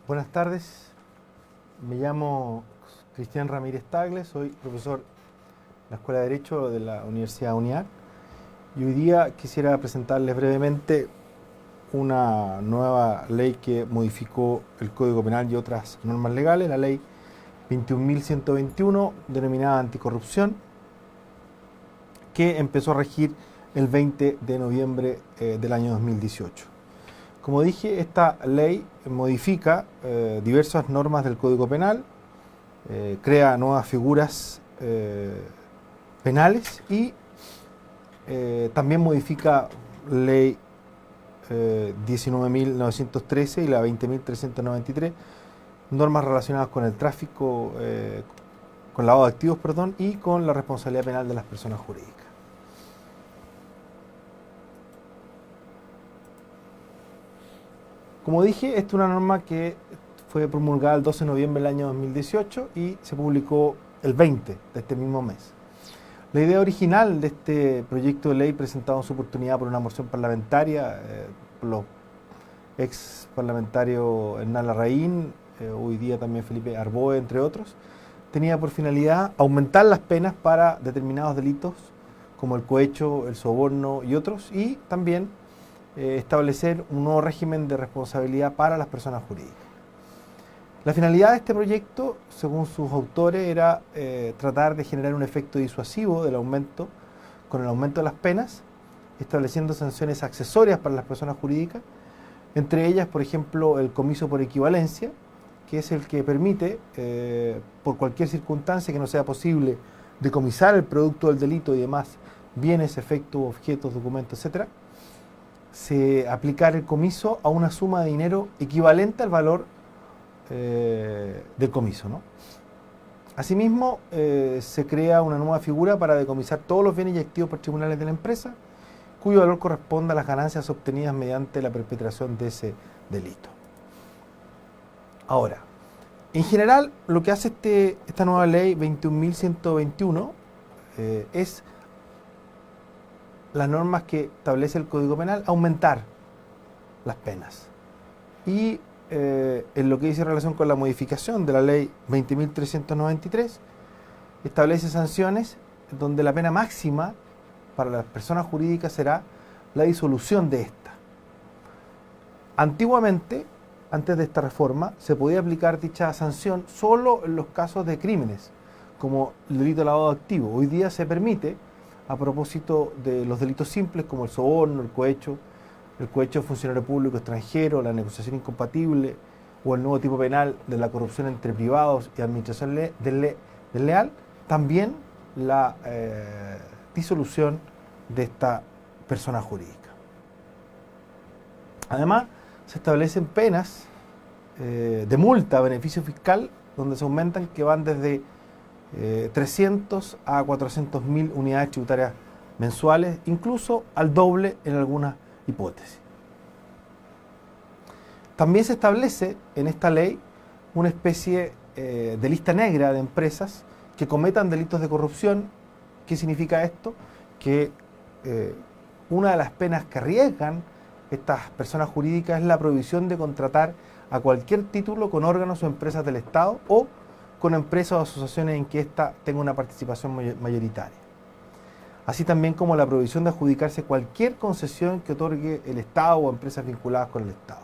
Buenas tardes, me llamo Cristian Ramírez Tagle, soy profesor en la Escuela de Derecho de la Universidad UNIAC y hoy día quisiera presentarles brevemente una nueva ley que modificó el Código Penal y otras normas legales, la ley 21.121, denominada anticorrupción, que empezó a regir el 20 de noviembre del año 2018. Como dije, esta ley modifica diversas normas del Código Penal, crea nuevas figuras penales y también modifica ley 19.913 y la 20.393, normas relacionadas con el tráfico, con lavado de activos, y con la responsabilidad penal de las personas jurídicas. Como dije, esta es una norma que fue promulgada el 12 de noviembre del año 2018 y se publicó el 20 de este mismo mes. La idea original de este proyecto de ley, presentado en su oportunidad por una moción parlamentaria por los ex parlamentarios Hernán Larraín, hoy día también Felipe Arboe, entre otros, tenía por finalidad aumentar las penas para determinados delitos como el cohecho, el soborno y otros, y también establecer un nuevo régimen de responsabilidad para las personas jurídicas. La finalidad de este proyecto, según sus autores, era tratar de generar un efecto disuasivo con el aumento de las penas, estableciendo sanciones accesorias para las personas jurídicas, entre ellas, por ejemplo, el comiso por equivalencia, que es el que permite, por cualquier circunstancia que no sea posible decomisar el producto del delito y demás bienes, efectos, objetos, documentos, etc., se aplicar el comiso a una suma de dinero equivalente al valor del comiso, ¿no? Asimismo, se crea una nueva figura para decomisar todos los bienes y activos patrimoniales de la empresa, cuyo valor corresponda a las ganancias obtenidas mediante la perpetración de ese delito. Ahora, en general, lo que hace esta nueva ley 21.121 es las normas que establece el Código Penal, aumentar las penas. Y en lo que dice relación con la modificación de la ley 20.393, establece sanciones donde la pena máxima para las personas jurídicas será la disolución de esta. Antiguamente, antes de esta reforma, se podía aplicar dicha sanción solo en los casos de crímenes, como el delito de lavado de activos. Hoy día se permite, a propósito de los delitos simples como el soborno, el cohecho de funcionario público extranjero, la negociación incompatible o el nuevo tipo penal de la corrupción entre privados y administración desleal, también la disolución de esta persona jurídica. Además, se establecen penas de multa a beneficio fiscal, donde se aumentan, que van desde 300 a 400.000 unidades tributarias mensuales, incluso al doble en algunas hipótesis. También se establece en esta ley una especie de lista negra de empresas que cometan delitos de corrupción. ¿Qué significa esto? Que una de las penas que arriesgan estas personas jurídicas es la prohibición de contratar a cualquier título con órganos o empresas del Estado o con empresas o asociaciones en que ésta tenga una participación mayoritaria. Así también como la prohibición de adjudicarse cualquier concesión que otorgue el Estado o empresas vinculadas con el Estado.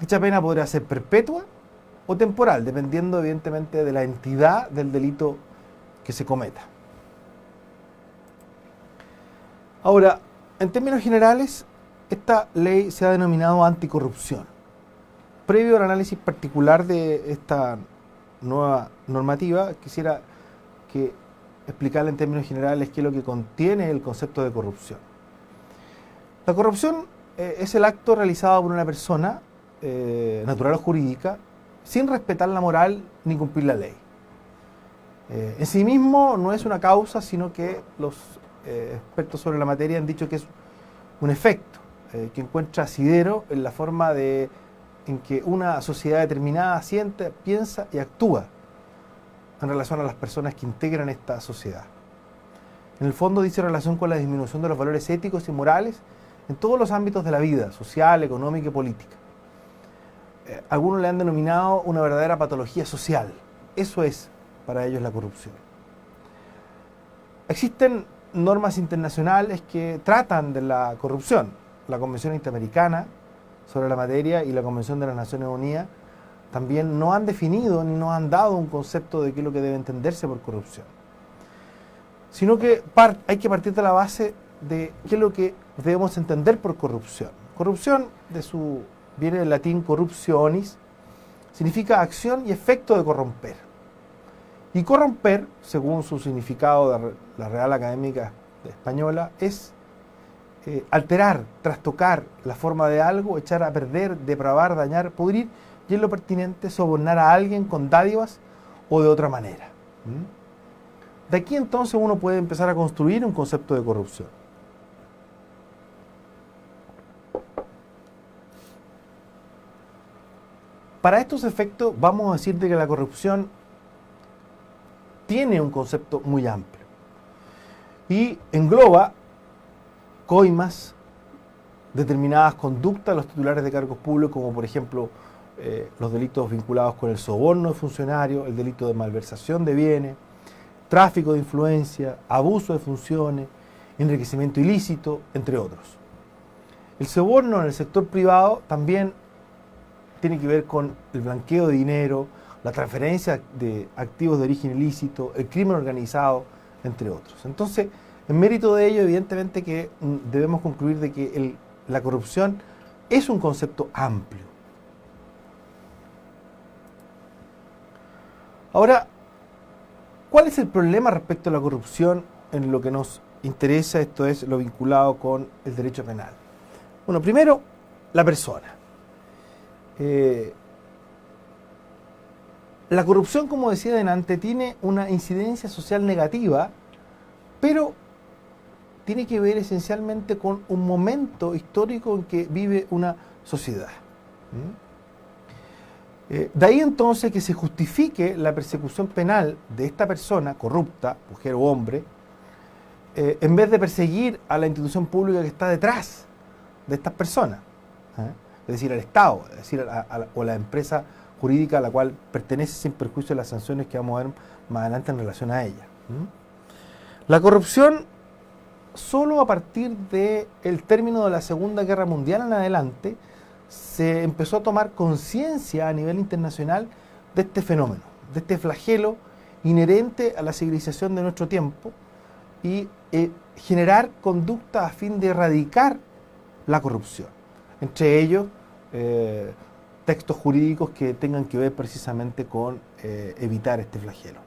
Dicha pena podrá ser perpetua o temporal, dependiendo evidentemente de la entidad del delito que se cometa. Ahora, en términos generales, esta ley se ha denominado anticorrupción. Previo al análisis particular de esta nueva normativa, quisiera explicarle en términos generales qué es lo que contiene el concepto de corrupción. La corrupción es el acto realizado por una persona, natural o jurídica, sin respetar la moral ni cumplir la ley. En sí mismo no es una causa, sino que los expertos sobre la materia han dicho que es un efecto que encuentra asidero en la forma en que una sociedad determinada siente, piensa y actúa en relación a las personas que integran esta sociedad. En el fondo dice relación con la disminución de los valores éticos y morales en todos los ámbitos de la vida, social, económica y política. algunos le han denominado una verdadera patología social. Eso es para ellos la corrupción. Existen normas internacionales que tratan de la corrupción. La Convención Interamericana sobre la materia y la Convención de las Naciones Unidas también no han definido ni nos han dado un concepto de qué es lo que debe entenderse por corrupción. Sino que hay que partir de la base de qué es lo que debemos entender por corrupción. Corrupción, viene del latín corruptionis, significa acción y efecto de corromper. Y corromper, según su significado de la Real Academia Española, es alterar, trastocar la forma de algo, echar a perder, depravar, dañar, pudrir, y en lo pertinente sobornar a alguien con dádivas o de otra manera. De aquí entonces uno puede empezar a construir un concepto de corrupción. Para estos efectos vamos a decir de que la corrupción tiene un concepto muy amplio y engloba coimas, determinadas conductas de los titulares de cargos públicos, como por ejemplo los delitos vinculados con el soborno de funcionarios, el delito de malversación de bienes, tráfico de influencia, abuso de funciones, enriquecimiento ilícito, entre otros. El soborno en el sector privado también tiene que ver con el blanqueo de dinero, la transferencia de activos de origen ilícito, el crimen organizado, entre otros. Entonces, en mérito de ello, evidentemente que debemos concluir de que la corrupción es un concepto amplio. Ahora, ¿cuál es el problema respecto a la corrupción en lo que nos interesa? Esto es lo vinculado con el derecho penal. Bueno, primero, la persona. La corrupción, como decía delante, tiene una incidencia social negativa, pero tiene que ver esencialmente con un momento histórico en que vive una sociedad. De ahí entonces que se justifique la persecución penal de esta persona corrupta, mujer o hombre, en vez de perseguir a la institución pública que está detrás de estas personas, es decir, al Estado, es decir, o la empresa jurídica a la cual pertenece, sin perjuicio de las sanciones que vamos a ver más adelante en relación a ella. La corrupción, solo a partir del término de la Segunda Guerra Mundial en adelante, se empezó a tomar conciencia a nivel internacional de este fenómeno, de este flagelo inherente a la civilización de nuestro tiempo y generar conductas a fin de erradicar la corrupción. Entre ellos, textos jurídicos que tengan que ver precisamente con evitar este flagelo.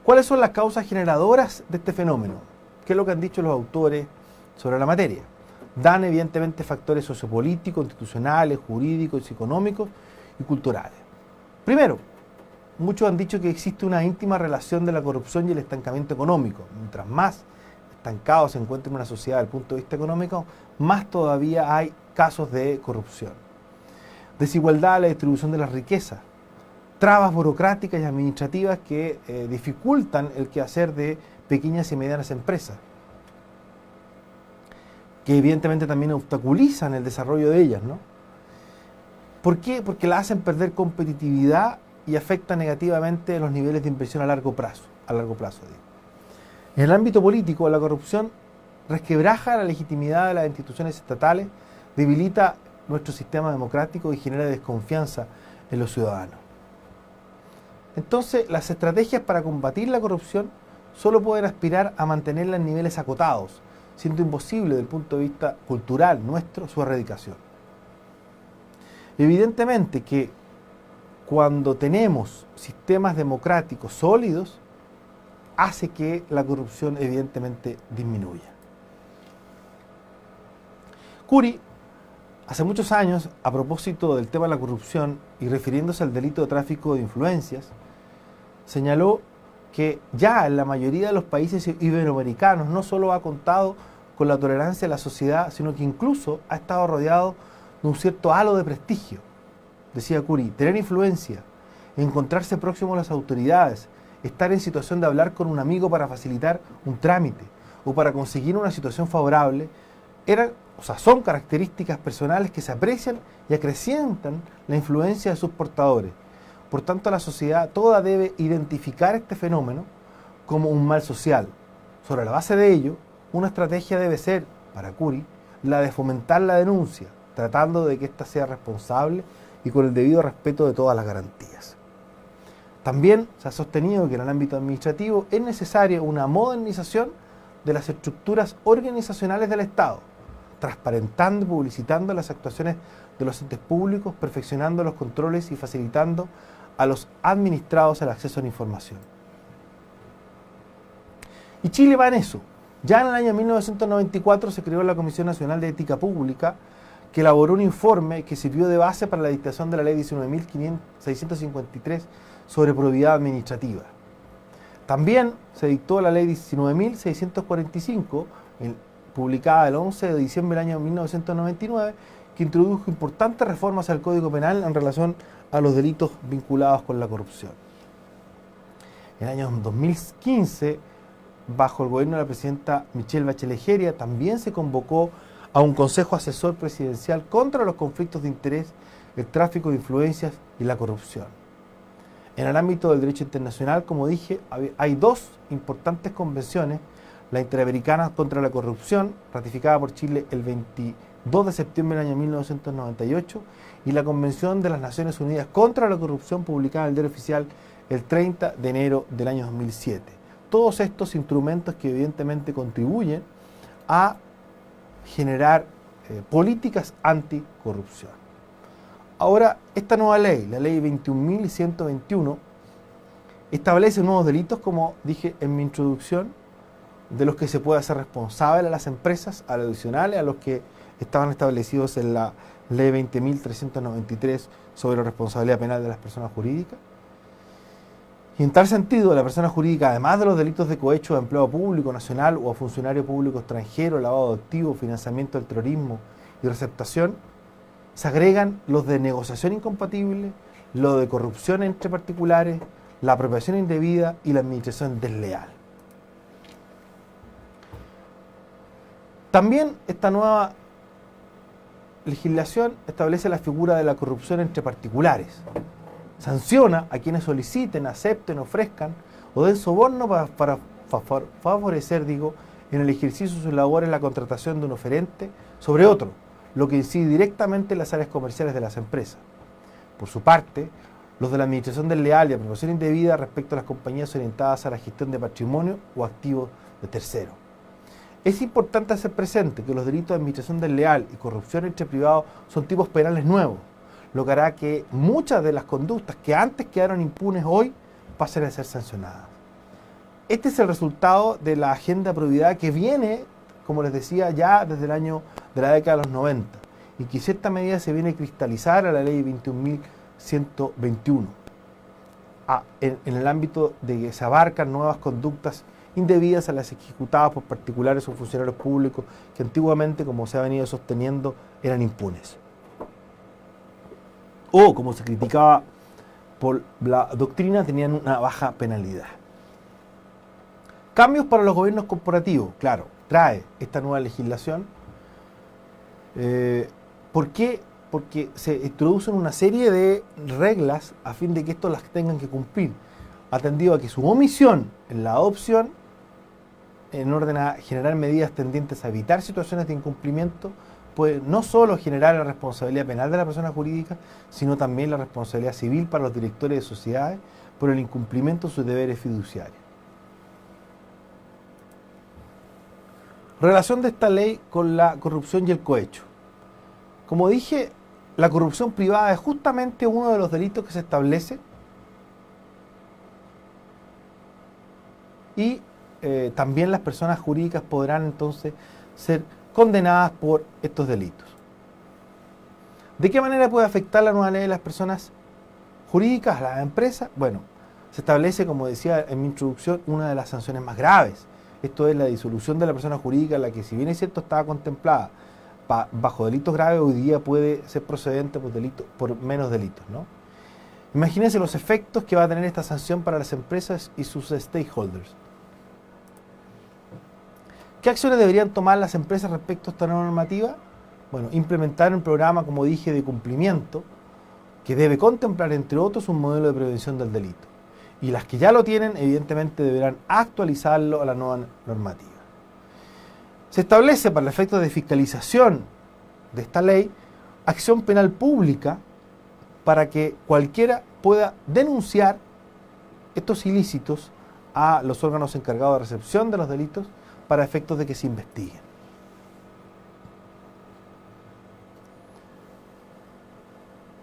¿Cuáles son las causas generadoras de este fenómeno? ¿Qué es lo que han dicho los autores sobre la materia? Dan evidentemente factores sociopolíticos, institucionales, jurídicos, económicos y culturales. Primero, muchos han dicho que existe una íntima relación de la corrupción y el estancamiento económico. Mientras más estancado se encuentra en una sociedad desde el punto de vista económico, más todavía hay casos de corrupción. Desigualdad en la distribución de las riquezas, trabas burocráticas y administrativas que dificultan el quehacer de pequeñas y medianas empresas, que evidentemente también obstaculizan el desarrollo de ellas, ¿no? ¿Por qué? Porque la hacen perder competitividad y afectan negativamente los niveles de inversión a largo plazo. Digo. En el ámbito político, la corrupción resquebraja la legitimidad de las instituciones estatales, debilita nuestro sistema democrático y genera desconfianza en los ciudadanos. Entonces, las estrategias para combatir la corrupción solo pueden aspirar a mantenerla en niveles acotados, siendo imposible desde el punto de vista cultural nuestro su erradicación. Evidentemente que cuando tenemos sistemas democráticos sólidos, hace que la corrupción evidentemente disminuya. Curie, hace muchos años, a propósito del tema de la corrupción y refiriéndose al delito de tráfico de influencias, señaló que ya en la mayoría de los países iberoamericanos no solo ha contado con la tolerancia de la sociedad, sino que incluso ha estado rodeado de un cierto halo de prestigio. Decía Curie, tener influencia, encontrarse próximo a las autoridades, estar en situación de hablar con un amigo para facilitar un trámite o para conseguir una situación favorable, eran son características personales que se aprecian y acrecientan la influencia de sus portadores. Por tanto, la sociedad toda debe identificar este fenómeno como un mal social. Sobre la base de ello, una estrategia debe ser, para Curie, la de fomentar la denuncia, tratando de que ésta sea responsable y con el debido respeto de todas las garantías. También se ha sostenido que en el ámbito administrativo es necesaria una modernización de las estructuras organizacionales del Estado, transparentando y publicitando las actuaciones de los entes públicos, perfeccionando los controles y facilitando a los administrados el acceso a la información. Y Chile va en eso. Ya en el año 1994 se creó la Comisión Nacional de Ética Pública, que elaboró un informe que sirvió de base para la dictación de la Ley 19.653 sobre probidad administrativa. También se dictó la Ley 19.645, publicada el 11 de diciembre del año 1999, que introdujo importantes reformas al Código Penal en relación a los delitos vinculados con la corrupción. En el año 2015, bajo el gobierno de la presidenta Michelle Bachelet Jeria, también se convocó a un Consejo Asesor Presidencial contra los conflictos de interés, el tráfico de influencias y la corrupción. En el ámbito del derecho internacional, como dije, hay dos importantes convenciones: la Interamericana contra la Corrupción, ratificada por Chile el 22 de septiembre del año 1998, y la Convención de las Naciones Unidas contra la Corrupción, publicada en el Diario Oficial el 30 de enero del año 2007. Todos estos instrumentos que evidentemente contribuyen a generar políticas anticorrupción. Ahora, esta nueva ley, la ley 21.121, establece nuevos delitos, como dije en mi introducción, de los que se puede hacer responsable a las empresas, adicionales a los que estaban establecidos en la ley 20.393 sobre la responsabilidad penal de las personas jurídicas. Y en tal sentido, la persona jurídica, además de los delitos de cohecho a empleado público nacional o a funcionario público extranjero, lavado de activos, financiamiento del terrorismo y receptación, se agregan los de negociación incompatible, lo de corrupción entre particulares, la apropiación indebida y la administración desleal. También esta nueva legislación establece la figura de la corrupción entre particulares. Sanciona a quienes soliciten, acepten, ofrezcan o den soborno para favorecer, en el ejercicio de sus labores la contratación de un oferente sobre otro, lo que incide directamente en las áreas comerciales de las empresas. Por su parte, los de la administración desleal y apropiación indebida respecto a las compañías orientadas a la gestión de patrimonio o activos de terceros. Es importante hacer presente que los delitos de administración desleal y corrupción entre privados son tipos penales nuevos, lo que hará que muchas de las conductas que antes quedaron impunes hoy pasen a ser sancionadas. Este es el resultado de la agenda de probidad que viene, como les decía, ya desde el año de la década de los 90 y que en cierta medida se viene a cristalizar a la ley 21.121 en el ámbito de que se abarcan nuevas conductas indebidas a las ejecutadas por particulares o funcionarios públicos que antiguamente, como se ha venido sosteniendo, eran impunes. O, como se criticaba por la doctrina, tenían una baja penalidad. Cambios para los gobiernos corporativos, claro, trae esta nueva legislación. ¿Por qué? Porque se introducen una serie de reglas a fin de que estos las tengan que cumplir, atendido a que su omisión en la adopción, en orden a generar medidas tendientes a evitar situaciones de incumplimiento, puede no solo generar la responsabilidad penal de la persona jurídica, sino también la responsabilidad civil para los directores de sociedades por el incumplimiento de sus deberes fiduciarios. Relación de esta ley con la corrupción y el cohecho. Como dije, la corrupción privada es justamente uno de los delitos que se establece y también las personas jurídicas podrán entonces ser condenadas por estos delitos. ¿De qué manera puede afectar la nueva ley a las personas jurídicas, a las empresas? Bueno, se establece, como decía en mi introducción, una de las sanciones más graves. Esto es la disolución de la persona jurídica, la que, si bien es cierto estaba contemplada bajo delitos graves, hoy día puede ser procedente por menos delitos, ¿no? Imagínense los efectos que va a tener esta sanción para las empresas y sus stakeholders. ¿Qué acciones deberían tomar las empresas respecto a esta nueva normativa? Bueno, implementar un programa, como dije, de cumplimiento que debe contemplar, entre otros, un modelo de prevención del delito. Y las que ya lo tienen, evidentemente, deberán actualizarlo a la nueva normativa. Se establece, para el efecto de fiscalización de esta ley, acción penal pública para que cualquiera pueda denunciar estos ilícitos a los órganos encargados de recepción de los delitos para efectos de que se investiguen.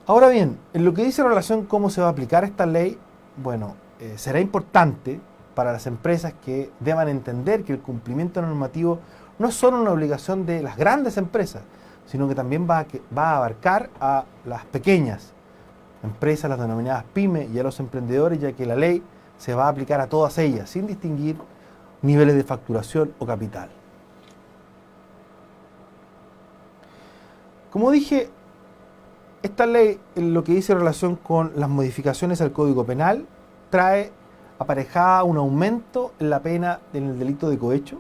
Ahora bien, en lo que dice en relación a cómo se va a aplicar esta ley, bueno, será importante para las empresas que deban entender que el cumplimiento normativo no es solo una obligación de las grandes empresas, sino que también va a abarcar a las pequeñas empresas, las denominadas pymes, y a los emprendedores, ya que la ley se va a aplicar a todas ellas, sin distinguir niveles de facturación o capital. Como dije, esta ley, en lo que dice en relación con las modificaciones al Código Penal, trae aparejada un aumento en la pena en el delito de cohecho.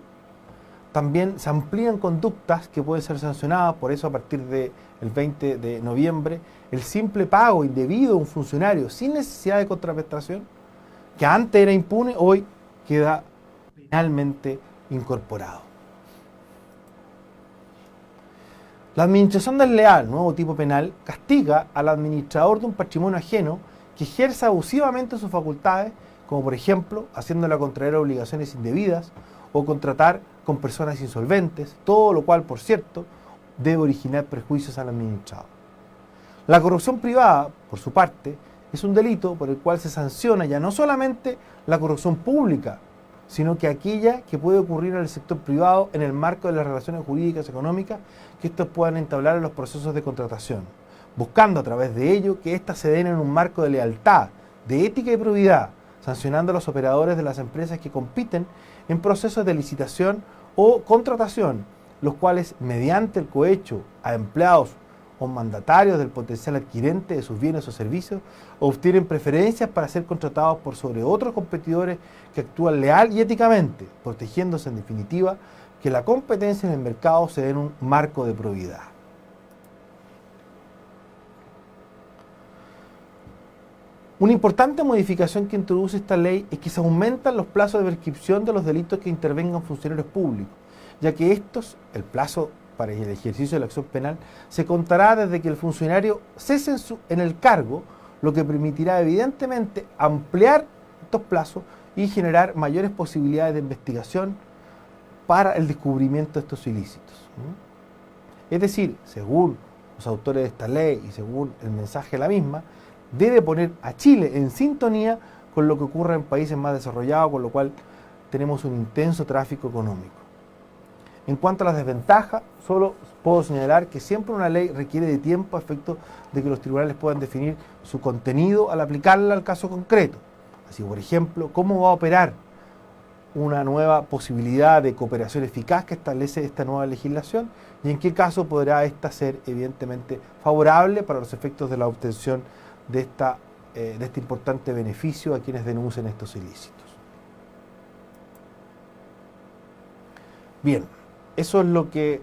También se amplían conductas que pueden ser sancionadas, por eso a partir del 20 de noviembre, el simple pago indebido a un funcionario sin necesidad de contraprestación, que antes era impune, hoy queda penalmente incorporado. La administración desleal, nuevo tipo penal, castiga al administrador de un patrimonio ajeno que ejerza abusivamente sus facultades, como por ejemplo haciéndola contraer obligaciones indebidas o contratar con personas insolventes, todo lo cual, por cierto, debe originar perjuicios al administrador. La corrupción privada, por su parte, es un delito por el cual se sanciona ya no solamente la corrupción pública, sino que aquella que puede ocurrir en el sector privado en el marco de las relaciones jurídicas y económicas que estos puedan entablar en los procesos de contratación, buscando a través de ello que éstas se den en un marco de lealtad, de ética y probidad, sancionando a los operadores de las empresas que compiten en procesos de licitación o contratación, los cuales, mediante el cohecho a empleados o mandatarios del potencial adquirente de sus bienes o servicios, obtienen preferencias para ser contratados por sobre otros competidores que actúan leal y éticamente, protegiéndose en definitiva que la competencia en el mercado se dé en un marco de probidad. Una importante modificación que introduce esta ley es que se aumentan los plazos de prescripción de los delitos que intervengan funcionarios públicos, ya que estos, el plazo para el ejercicio de la acción penal, se contará desde que el funcionario cese en el cargo, lo que permitirá evidentemente ampliar estos plazos y generar mayores posibilidades de investigación para el descubrimiento de estos ilícitos. Es decir, según los autores de esta ley y según el mensaje de la misma, debe poner a Chile en sintonía con lo que ocurre en países más desarrollados, con lo cual tenemos un intenso tráfico económico. En cuanto a las desventajas, solo puedo señalar que siempre una ley requiere de tiempo a efecto de que los tribunales puedan definir su contenido al aplicarla al caso concreto. Así, por ejemplo, cómo va a operar una nueva posibilidad de cooperación eficaz que establece esta nueva legislación y en qué caso podrá esta ser evidentemente favorable para los efectos de la obtención de este importante beneficio a quienes denuncien estos ilícitos. Bien, eso es lo que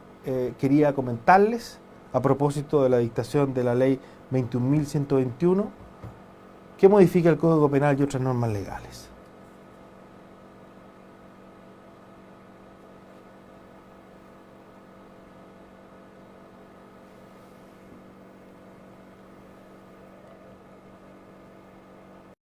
quería comentarles a propósito de la dictación de la ley 21.121 que modifica el Código Penal y otras normas legales.